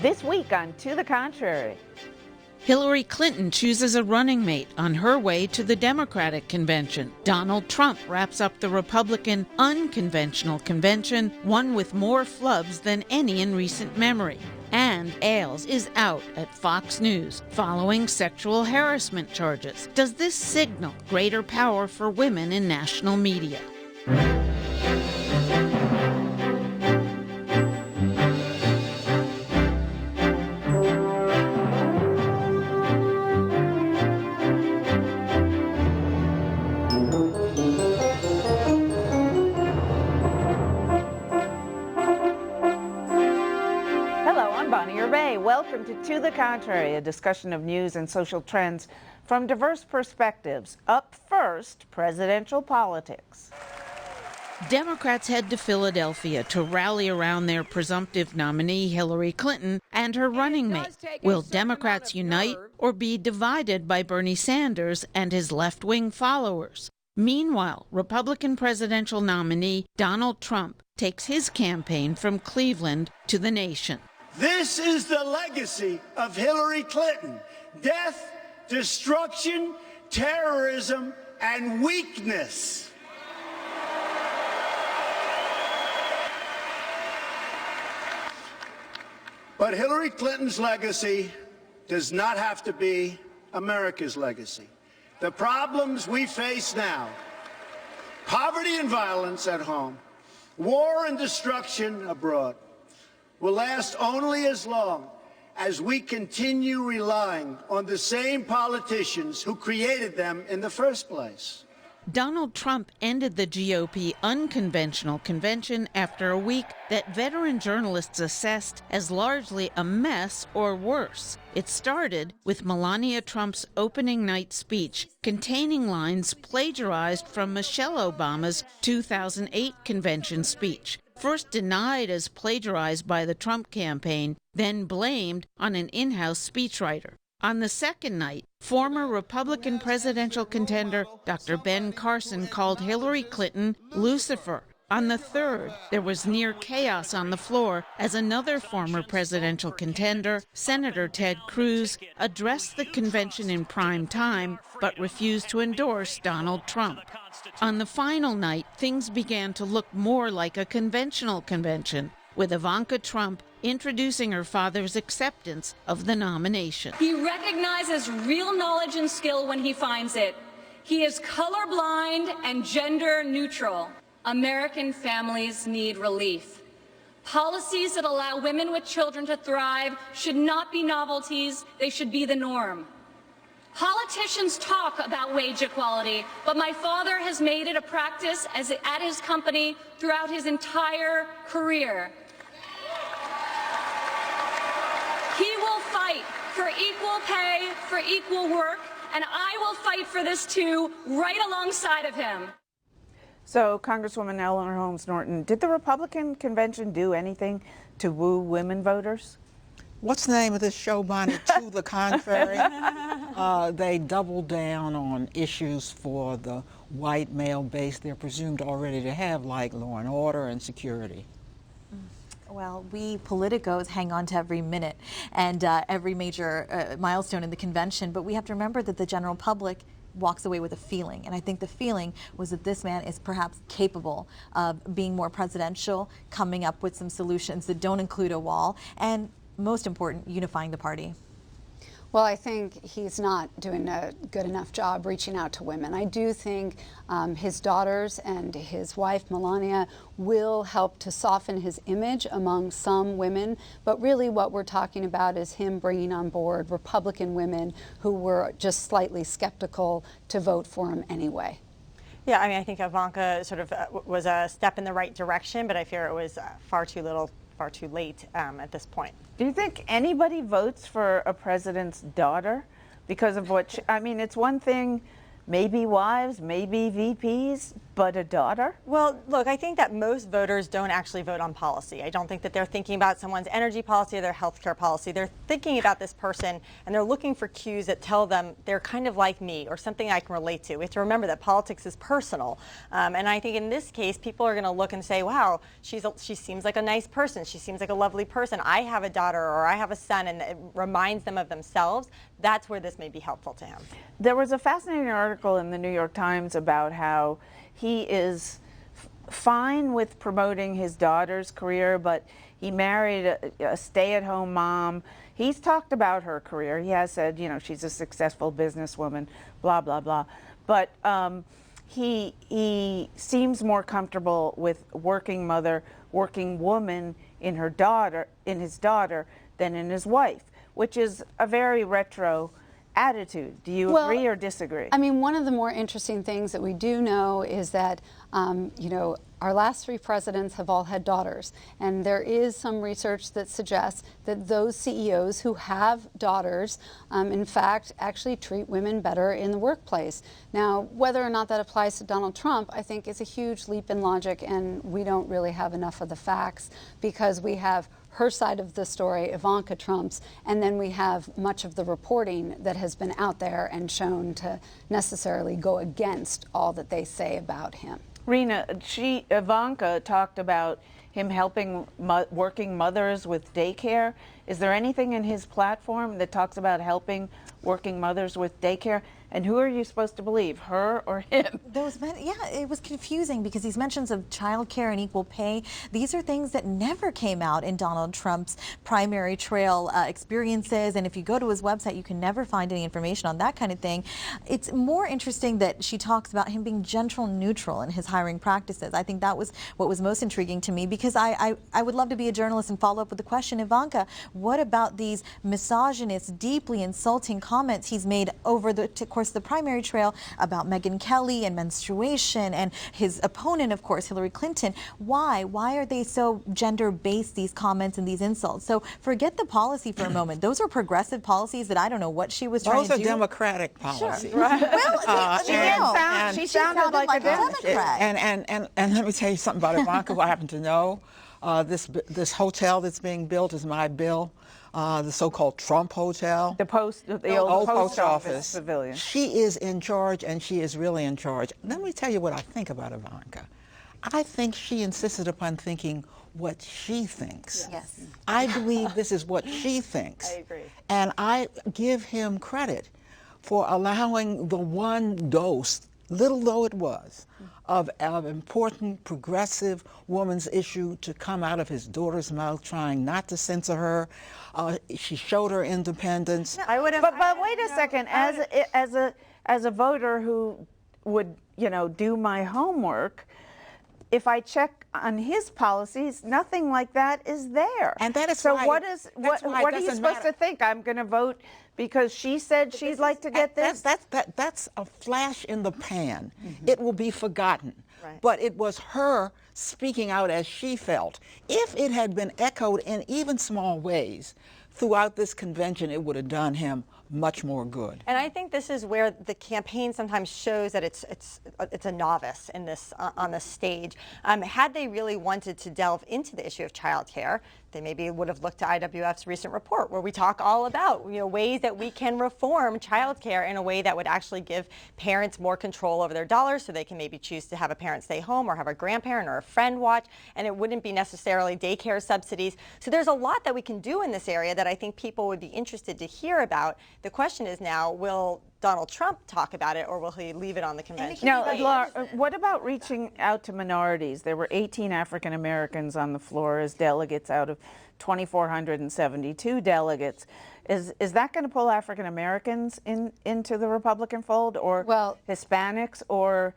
This week on To The Contrary. Hillary Clinton chooses a running mate on her way to the Democratic convention. Donald Trump wraps up the Republican unconventional convention, one with more flubs than any in recent memory. And Ailes is out at Fox News following sexual harassment charges. Does this signal greater power for women in national media? Welcome to The Contrary, a discussion of news and social trends from diverse perspectives. Up first, presidential politics. Democrats head to Philadelphia to rally around their presumptive nominee, Hillary Clinton, and her running mate. Will Democrats unite or be divided by Bernie Sanders and his left-wing followers? Meanwhile, Republican presidential nominee Donald Trump takes his campaign from Cleveland to the nation. This is the legacy of Hillary Clinton: death, destruction, terrorism, and weakness. But Hillary Clinton's legacy does not have to be America's legacy. The problems we face now, poverty and violence at home, war and destruction abroad, will last only as long as we continue relying on the same politicians who created them in the first place. Donald Trump ended the GOP unconventional convention after a week that veteran journalists assessed as largely a mess or worse. It started with Melania Trump's opening night speech containing lines plagiarized from Michelle Obama's 2008 convention speech. First denied as plagiarized by the Trump campaign, then blamed on an in-house speechwriter. On the second night, former Republican presidential contender Dr. Ben Carson called Hillary Clinton Lucifer. On the third, there was near chaos on the floor as another former presidential contender, Senator Ted Cruz, addressed the convention in prime time but refused to endorse Donald Trump. On the final night, things began to look more like a conventional convention, with Ivanka Trump introducing her father's acceptance of the nomination. He recognizes real knowledge and skill when he finds it. He is colorblind and gender neutral. American families need relief. Policies that allow women with children to thrive should not be novelties, they should be the norm. Politicians talk about wage equality, but my father has made it a practice at his company throughout his entire career. He will fight for equal pay, for equal work, and I will fight for this too, right alongside of him. So, Congresswoman Eleanor Holmes Norton, did the Republican convention do anything to woo women voters? What's the name of this show, Bonnie? To the Contrary. They doubled down on issues for the white male base they're presumed already to have, like law and order and security. Well, we politicos hang on to every minute and every major milestone in the convention, but we have to remember that the general public walks away with a feeling, and I think the feeling was that this man is perhaps capable of being more presidential, coming up with some solutions that don't include a wall, and most important, unifying the party. Well, I think he's not doing a good enough job reaching out to women. I do think his daughters and his wife, Melania, will help to soften his image among some women. But really what we're talking about is him bringing on board Republican women who were just slightly skeptical to vote for him anyway. Yeah, I mean, I think Ivanka sort of was a step in the right direction, but I fear it was far too little, far too late at this point. Do you think anybody votes for a president's daughter because of what I mean, it's one thing, maybe wives, maybe VPs, but a daughter? Well, look, I think that most voters don't actually vote on policy. I don't think that they're thinking about someone's energy policy or their healthcare policy. They're thinking about this person and they're looking for cues that tell them they're kind of like me or something I can relate to. We have to remember that politics is personal. And I think in this case, people are going to look and say, wow, she seems like a nice person. She seems like a lovely person. I have a daughter or I have a son, and it reminds them of themselves. That's where this may be helpful to him. There was a fascinating article in the New York Times about how he is fine with promoting his daughter's career, but he married a stay-at-home mom. He's talked about her career. He has said, you know, she's a successful businesswoman, blah, blah, blah. But he seems more comfortable with working woman in his daughter than in his wife, which is a very retro attitude. Do you agree or disagree? I mean, one of the more interesting things that we do know is that, you know, our last 3 presidents have all had daughters, and there is some research that suggests that those CEOs who have daughters, in fact, actually treat women better in the workplace. Now, whether or not that applies to Donald Trump, I think is a huge leap in logic, and we don't really have enough of the facts because we have her side of the story, Ivanka Trump's, and then we have much of the reporting that has been out there and shown to necessarily go against all that they say about him. Rina, Ivanka talked about him helping working mothers with daycare. Is there anything in his platform that talks about helping working mothers with daycare? And who are you supposed to believe, her or him? Yeah, it was confusing because these mentions of child care and equal pay, these are things that never came out in Donald Trump's primary trail experiences. And if you go to his website, you can never find any information on that kind of thing. It's more interesting that she talks about him being gender neutral in his hiring practices. I think that was what was most intriguing to me, because I would love to be a journalist and follow up with the question, Ivanka, what about these misogynist, deeply insulting comments he's made over the course of the primary trail about Megyn Kelly and menstruation, and his opponent, of course, Hillary Clinton? Why are they so gender-based, these comments and these insults? So forget the policy for a moment. Those are progressive policies that I don't know what she was trying to do. Those are Democratic policies. Sure. Right. Well, she sounded like a Democrat. And let me tell you something about Ivanka who I happen to know. This hotel that's being built is my bill. The so-called Trump Hotel. The old post office pavilion. She is in charge, and she is really in charge. Let me tell you what I think about Ivanka. I think she insisted upon thinking what she thinks. Yes. I believe this is what she thinks. I agree. And I give him credit for allowing the one dose, little though it was, of important progressive woman's issue to come out of his daughter's mouth, trying not to censor her. She showed her independence. I would have. But wait a second. As a voter who would, you know, do my homework, if I check on his policies, nothing like that is there. And that is so. why, What are you supposed to think? I'm going to vote because she said she'd like to get this? That's a flash in the pan. It will be forgotten. Right. But it was her speaking out as she felt. If it had been echoed in even small ways throughout this convention, it would have done him much more good. And I think this is where the campaign sometimes shows that it's a novice in this on this stage. Had they really wanted to delve into the issue of childcare, they maybe would have looked to IWF's recent report, where we talk all about, you know, ways that we can reform childcare in a way that would actually give parents more control over their dollars, so they can maybe choose to have a parent stay home or have a grandparent or a friend watch, and it wouldn't be necessarily daycare subsidies. So there's a lot that we can do in this area that I think people would be interested to hear about. The question is now, will Donald Trump talk about it, or will he leave it on the convention? Now, Lara, what about reaching out to minorities? There were 18 African Americans on the floor as delegates out of 2,472 delegates. Is that going to pull African Americans into the Republican fold, or Hispanics, or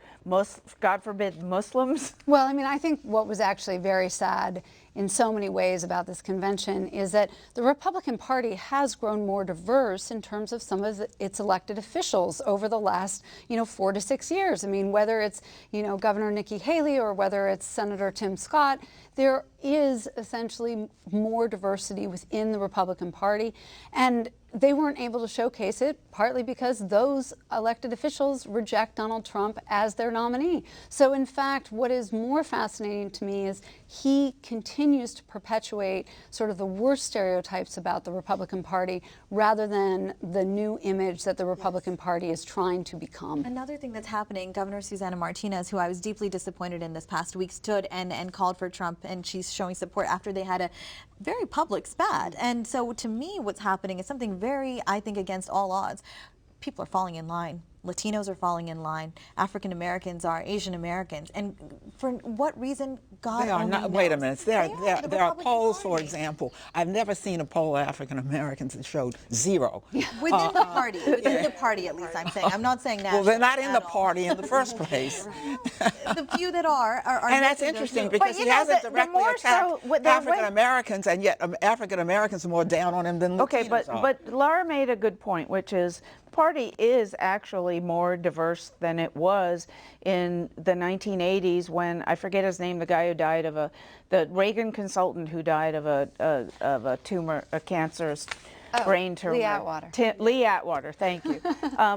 God forbid, Muslims? Well, I mean, I think what was actually very sad in so many ways about this convention is that the Republican Party has grown more diverse in terms of some of its elected officials over the last, 4 to 6 years. I mean, whether it's, Governor Nikki Haley or whether it's Senator Tim Scott, there is essentially more diversity within the Republican Party, and they weren't able to showcase it, partly because those elected officials reject Donald Trump as their nominee. So in fact, what is more fascinating to me is he continues to perpetuate sort of the worst stereotypes about the Republican Party rather than the new image that the Republican Party is trying to become. Another thing that's happening, Governor Susana Martinez, who I was deeply disappointed in this past week, stood and called for Trump, and she's showing support after they had a very public spat. And so to me, what's happening is something very, I think, against all odds. People are falling in line. Latinos are falling in line. African Americans are, Asian Americans. And for what reason, God They are only not. knows. Wait a minute. There The are Republican polls, for Party. example. I've never seen a poll of African Americans that showed zero. Within the party, within the party at least, I'm saying. I'm not saying national. Well, they're not in the at all. party in the first place. The few that are And that's definitely interesting those. because you he know, hasn't the directly more attacked so with the African way- Americans, and yet African Americans are more down on him than Latinos Okay, are. but Lara made a good point, which is the party is actually more diverse than it was in the 1980s when, I forget his name, the guy who died of the Reagan consultant who died of a tumor, a cancerous brain tumor. Lee Atwater. Lee Atwater, thank you.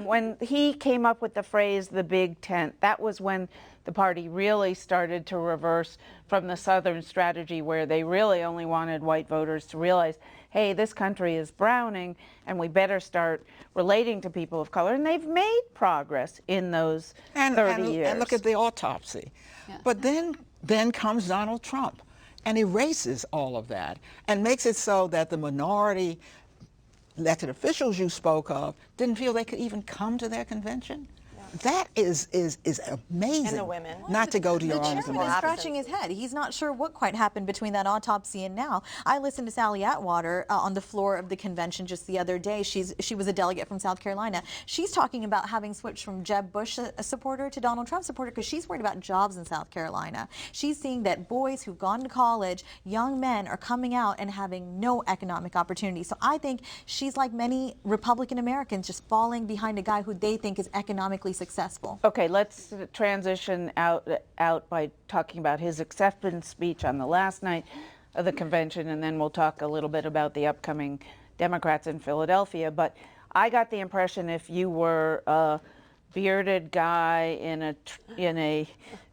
When he came up with the phrase, the big tent, that was when the party really started to reverse from the Southern strategy where they really only wanted white voters to realize, hey, this country is browning and we better start relating to people of color. And they've made progress in those 30 years. And look at the autopsy. But then comes Donald Trump and erases all of that and makes it so that the minority elected officials you spoke of didn't feel they could even come to their convention. That is amazing. And the women. Not to go to your The own chairman is convention. scratching his head. He's not sure what quite happened between that autopsy and now. I listened to Sally Atwater on the floor of the convention just the other day. She was a delegate from South Carolina. She's talking about having switched from Jeb Bush supporter to Donald Trump supporter because she's worried about jobs in South Carolina. She's seeing that boys who've gone to college, young men, are coming out and having no economic opportunity. So I think she's like many Republican Americans, just falling behind a guy who they think is economically successful. Okay, let's transition out by talking about his acceptance speech on the last night of the convention, and then we'll talk a little bit about the upcoming Democrats in Philadelphia. But I got the impression if you were a bearded guy in a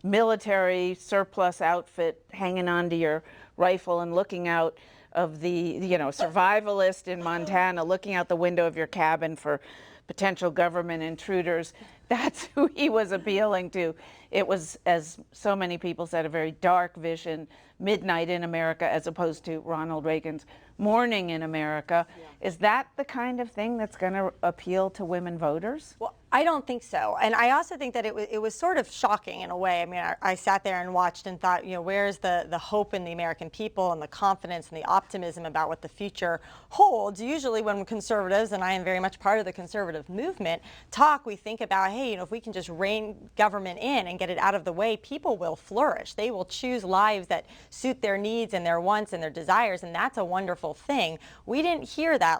military surplus outfit hanging onto your rifle and looking out of the, survivalist in Montana, looking out the window of your cabin for potential government intruders, that's who he was appealing to. It was, as so many people said, a very dark vision, midnight in America, as opposed to Ronald Reagan's morning in America. Is that the kind of thing that's going to appeal to women voters? Well, I don't think so. And I also think that it was sort of shocking in a way. I mean, I sat there and watched and thought, where's the hope in the American people and the confidence and the optimism about what the future holds? Usually when conservatives, and I am very much part of the conservative movement, talk, we think about, hey, if we can just rein government in and get it out of the way, people will flourish. They will choose lives that suit their needs and their wants and their desires, and that's a wonderful thing. We didn't hear that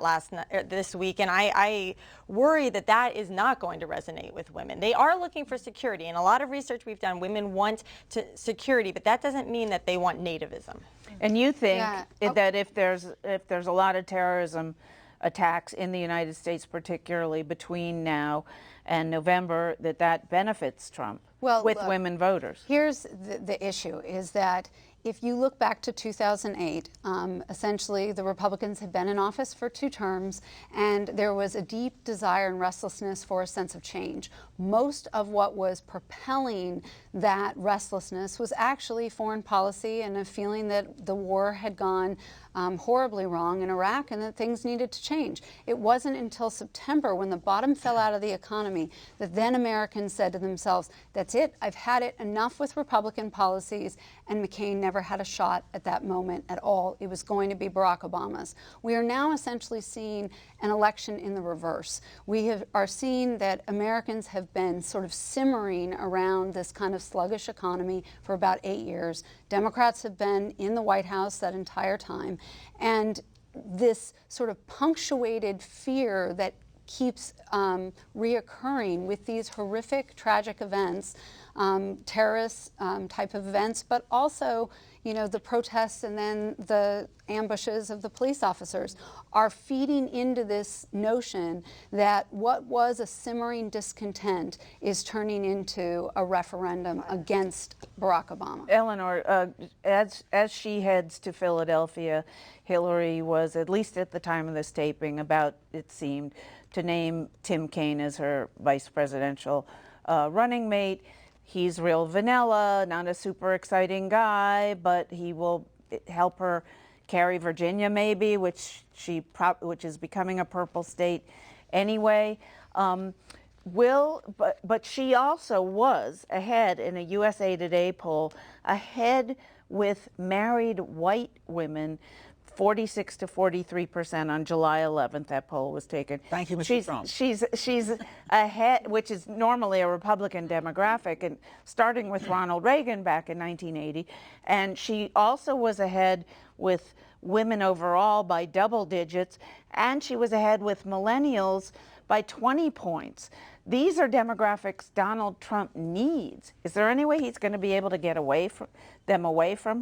this week, and I worry that that is not going to resonate with women. They are looking for security. In a lot of research we've done, women want security, but that doesn't mean that they want nativism. And you think that if there's a lot of terrorism attacks in the United States, particularly between now and November, that benefits Trump with look, women voters? Here's the issue, is that if you look back to 2008, essentially the Republicans had been in office for 2 terms, and there was a deep desire and restlessness for a sense of change. Most of what was propelling that restlessness was actually foreign policy and a feeling that the war had gone horribly wrong in Iraq and that things needed to change. It wasn't until September, when the bottom fell out of the economy, that then Americans said to themselves, that's it, I've had it, enough with Republican policies, and McCain never had a shot at that moment at all. It was going to be Barack Obama's. We are now essentially seeing an election in the reverse. We are seeing that Americans have been sort of simmering around this kind of sluggish economy for about 8 years. Democrats have been in the White House that entire time. And this sort of punctuated fear that keeps reoccurring with these horrific, tragic events, terrorist type of events, but also, you know, the protests and then the ambushes of the police officers are feeding into this notion that what was a simmering discontent is turning into a referendum against Barack Obama. Eleanor, as she heads to Philadelphia, Hillary was, at least at the time of this taping, about, it seemed, to name Tim Kaine as her vice presidential running mate. He's real vanilla, not a super exciting guy, but he will help her carry Virginia, maybe, which is becoming a purple state anyway. But she also was ahead in a USA Today poll, ahead with married white women, 46 to 43% on July 11th. That poll was taken. Thank you, Mr. Trump. She's ahead, which is normally a Republican demographic, and starting with Ronald Reagan back in 1980. And she also was ahead with women overall by double digits, and she was ahead with millennials by 20 points. These are demographics Donald Trump needs. Is there any way he's going to be able to get away from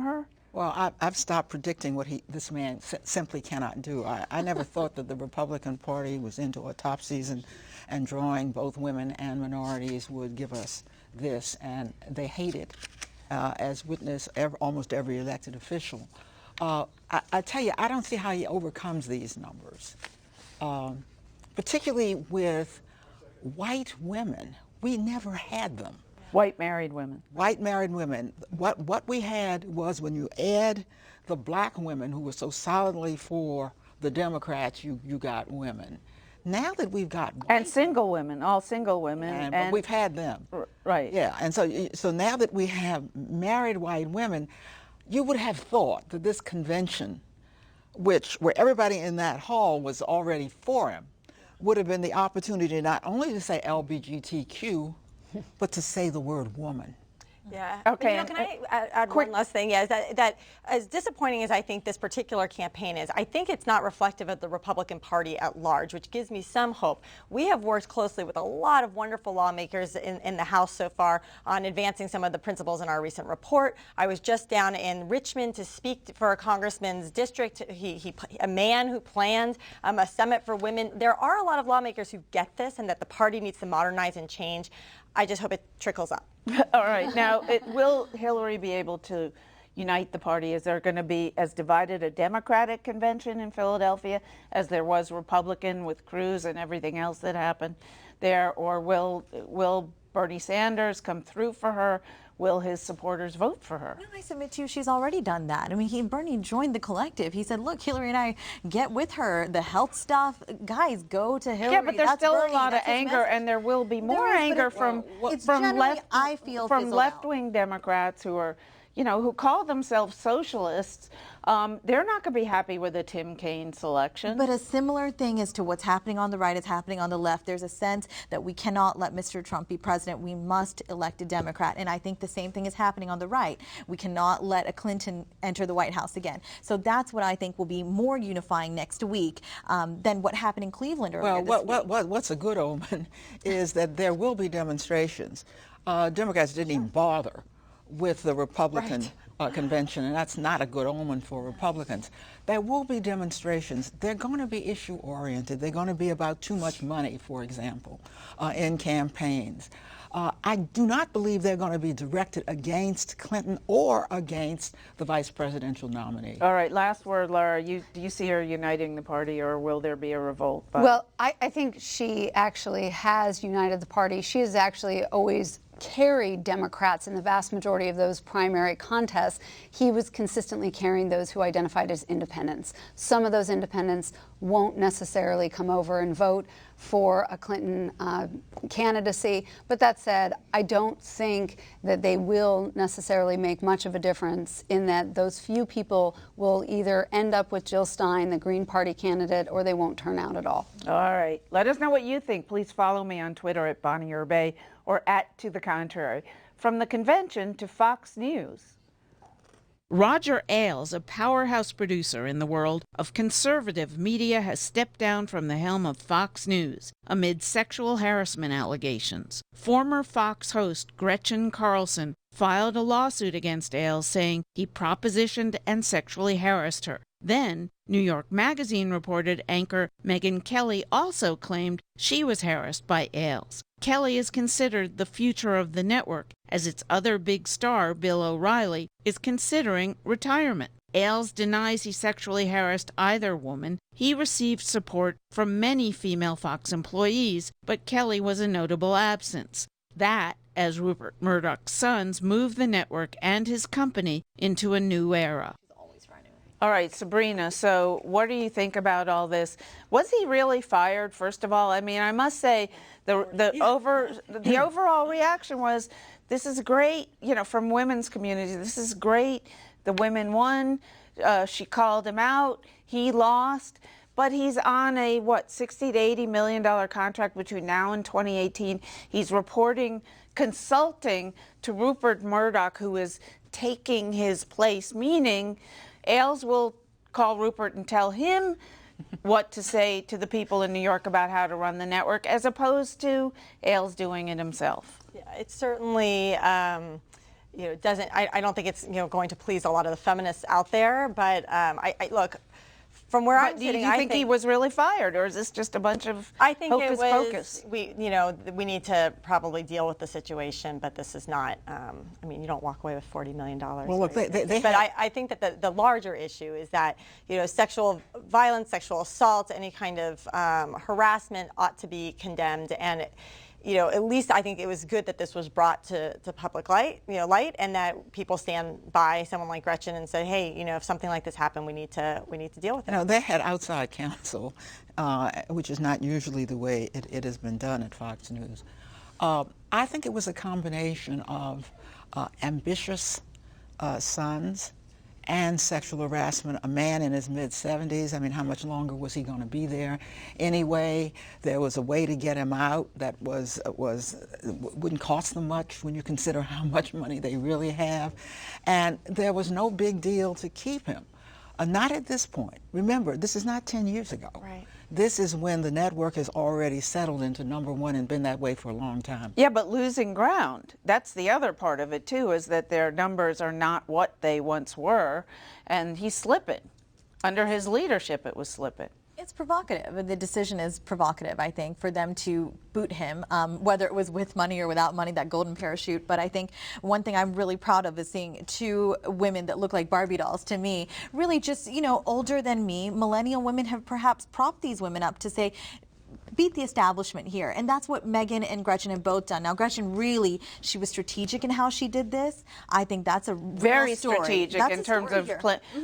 her? Well, I've stopped predicting what this man simply cannot do. I never thought that the Republican Party was into a top season and drawing both women and minorities would give us this, and they hate it, as witness almost every elected official. I tell you, I don't see how he overcomes these numbers, particularly with white women. We never had them. White married women. White married women. What we had was, when you add the black women who were so solidly for the Democrats, you got women. Now that we've got and single women, all single women, but we've had them, right? Yeah, and so now that we have married white women, you would have thought that this convention, where everybody in that hall was already for him, would have been the opportunity not only to say LGBTQ, but to say the word woman. Yeah. Okay. You know, can I add one last thing? Yeah, that as disappointing as I think this particular campaign is, I think it's not reflective of the Republican Party at large, which gives me some hope. We have worked closely with a lot of wonderful lawmakers in the House so far on advancing some of the principles in our recent report. I was just down in Richmond to speak for a congressman's district. A man who planned a summit for women. There are a lot of lawmakers who get this and that the party needs to modernize and change. I just hope it trickles up. All right. Now, will Hillary be able to unite the party? Is there going to be as divided a Democratic convention in Philadelphia as there was Republican with Cruz and everything else that happened there? Or will Bernie Sanders come through for her? Will his supporters vote for her? No, I submit to you, she's already done that. I mean, Bernie joined the collective. He said, look, Hillary and I get with her. The health stuff, guys, go to Hillary. Yeah, but there's still Bernie. a lot of anger, and there will be more anger from left-wing Democrats who are, who call themselves socialists. They're not going to be happy with a Tim Kaine selection. But a similar thing as to what's happening on the right is happening on the left. There's a sense that we cannot let Mr. Trump be president. We must elect a Democrat. And I think the same thing is happening on the right. We cannot let a Clinton enter the White House again. So that's what I think will be more unifying next week than what happened in Cleveland earlier this week. What's a good omen is that there will be demonstrations. Democrats didn't even bother with the Republican convention, and that's not a good omen for Republicans. There will be demonstrations. They're going to be issue-oriented. They're going to be about too much money, for example, in campaigns. I do not believe they're going to be directed against Clinton or against the vice presidential nominee. All right, last word, Lara. Do you see her uniting the party, or will there be a revolt? Well, I think she actually has united the party. She has actually always carried Democrats in the vast majority of those primary contests. He was consistently carrying those who identified as independents. Some of those independents won't necessarily come over and vote for a Clinton candidacy. But that said, I don't think that they will necessarily make much of a difference, in that those few people will either end up with Jill Stein, the Green Party candidate, or they won't turn out at all. All right. Let us know what you think. Please follow me on Twitter at Bonnie Urbay or @To The Contrary. From the convention to Fox News. Roger Ailes, a powerhouse producer in the world of conservative media, has stepped down from the helm of Fox News amid sexual harassment allegations. Former Fox host Gretchen Carlson filed a lawsuit against Ailes saying he propositioned and sexually harassed her. Then, New York Magazine reported anchor Megyn Kelly also claimed she was harassed by Ailes. Kelly is considered the future of the network, as its other big star, Bill O'Reilly, is considering retirement. Ailes denies he sexually harassed either woman. He received support from many female Fox employees, but Kelly was a notable absence. That, as Rupert Murdoch's sons move the network and his company into a new era. All right, Sabrina, so what do you think about all this? Was he really fired, first of all? I mean, I must say the overall reaction was, this is great, you know, from women's community. This is great. The women won. She called him out. He lost. But he's on a, what, $60 to $80 million contract between now and 2018. He's reporting, consulting to Rupert Murdoch, who is taking his place, meaning Ailes will call Rupert and tell him what to say to the people in New York about how to run the network, as opposed to Ailes doing it himself. Yeah, it's certainly, doesn't. I don't think it's going to please a lot of the feminists out there. But look, from where I'm sitting, do you think he was really fired, or is this just a bunch of hocus pocus? We need to probably deal with the situation, but this is not. I mean, you don't walk away with $40 million. Well, look, I think that the larger issue is that sexual violence, sexual assault, any kind of harassment ought to be condemned, and at least I think it was good that this was brought to public light, and that people stand by someone like Gretchen and say, hey, if something like this happened, we need to deal with it. They had outside counsel, which is not usually the way it has been done at Fox News. I think it was a combination of ambitious sons and sexual harassment. A man in his mid-70s, I mean, how much longer was he going to be there? Anyway, there was a way to get him out that wouldn't cost them much when you consider how much money they really have. And there was no big deal to keep him. Not at this point. Remember, this is not 10 years ago. Right. This is when the network has already settled into #1 and been that way for a long time. Yeah, but losing ground. That's the other part of it, too, is that their numbers are not what they once were, and he's slipping. Under his leadership, it was slipping. It's provocative. The decision is provocative, I think, for them to boot him, whether it was with money or without money, that golden parachute. But I think one thing I'm really proud of is seeing two women that look like Barbie dolls to me, really just, older than me. Millennial women have perhaps propped these women up to say, beat the establishment here. And that's what Megyn and Gretchen have both done. Now, Gretchen really, she was strategic in how she did this. I think that's a very strategic that's in terms of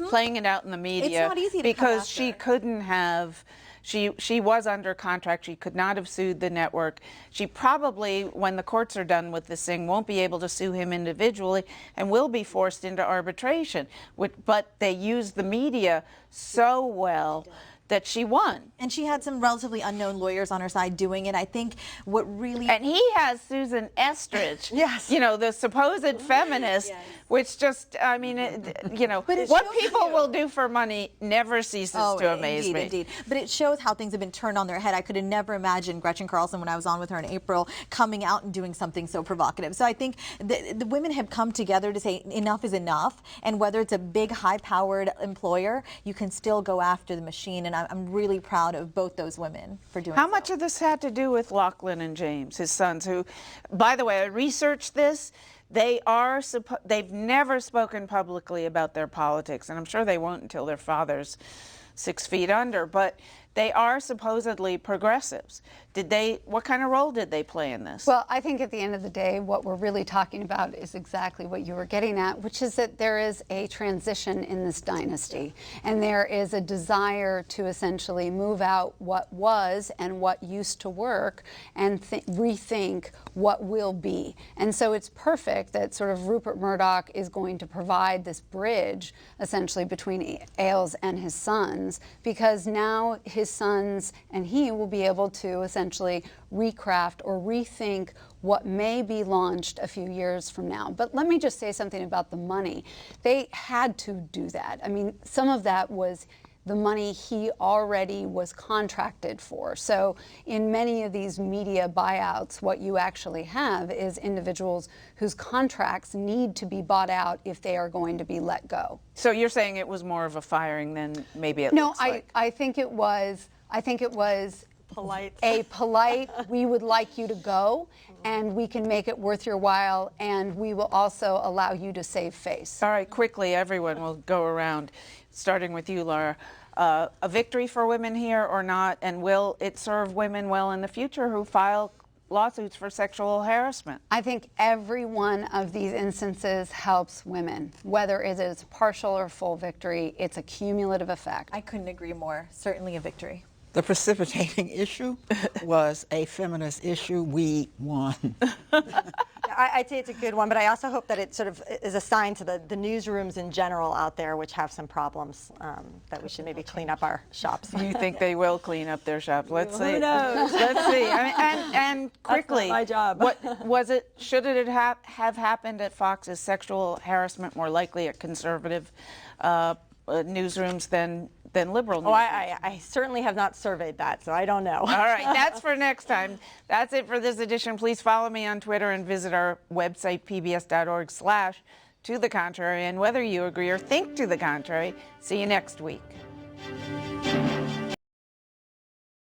playing it out in the media. It's not easy to because she couldn't have. She was under contract. She could not have sued the network. She probably, when the courts are done with this thing, won't be able to sue him individually and will be forced into arbitration. But they used the media so well that she won. And she had some relatively unknown lawyers on her side doing it. I think what really... And he has Susan Estridge, yes, the supposed feminist, yes, which just, I mean, what people will do for money never ceases to amaze me. Indeed. But it shows how things have been turned on their head. I could have never imagined Gretchen Carlson, when I was on with her in April, coming out and doing something so provocative. So I think the women have come together to say enough is enough, and whether it's a big, high-powered employer, you can still go after the machine. And I'm really proud of both those women for doing How much of this had to do with Lachlan and James, his sons, who, by the way, I researched this. They've never spoken publicly about their politics, and I'm sure they won't until their father's 6 feet under, but they are supposedly progressives. What kind of role did they play in this? Well, I think at the end of the day, what we're really talking about is exactly what you were getting at, which is that there is a transition in this dynasty, and there is a desire to essentially move out what was and what used to work and rethink what will be. And so it's perfect that sort of Rupert Murdoch is going to provide this bridge essentially between Ailes and his sons. sons, because now his sons and he will be able to essentially recraft or rethink what may be launched a few years from now. But let me just say something about the money. They had to do that. I mean, some of that was the money he already was contracted for. So in many of these media buyouts, what you actually have is individuals whose contracts need to be bought out if they are going to be let go. So you're saying it was more of a firing than maybe it No, looks like? I think it was Polite. a polite, we would like you to go, and we can make it worth your while, and we will also allow you to save face. All right, quickly, everyone will go around, starting with you, Lara. A victory for women here or not, and will it serve women well in the future who file lawsuits for sexual harassment? I think every one of these instances helps women. Whether it is partial or full victory, it's a cumulative effect. I couldn't agree more. Certainly a victory. The precipitating issue was a feminist issue. We won. I'd say it's a good one, but I also hope that it sort of is a sign to the newsrooms in general out there, which have some problems, that we should maybe clean up our shops. You think they will clean up their shops? Let's see. Who knows? Let's see. I mean, and quickly, That's not my job. What was it? Should it have happened at Fox? Is sexual harassment more likely at conservative newsrooms than liberal newsrooms? Oh, I certainly have not surveyed that, so I don't know. All right, that's for next time. That's it for this edition. Please follow me on Twitter and visit our website, pbs.org/to the contrary. And whether you agree or think to the contrary, see you next week.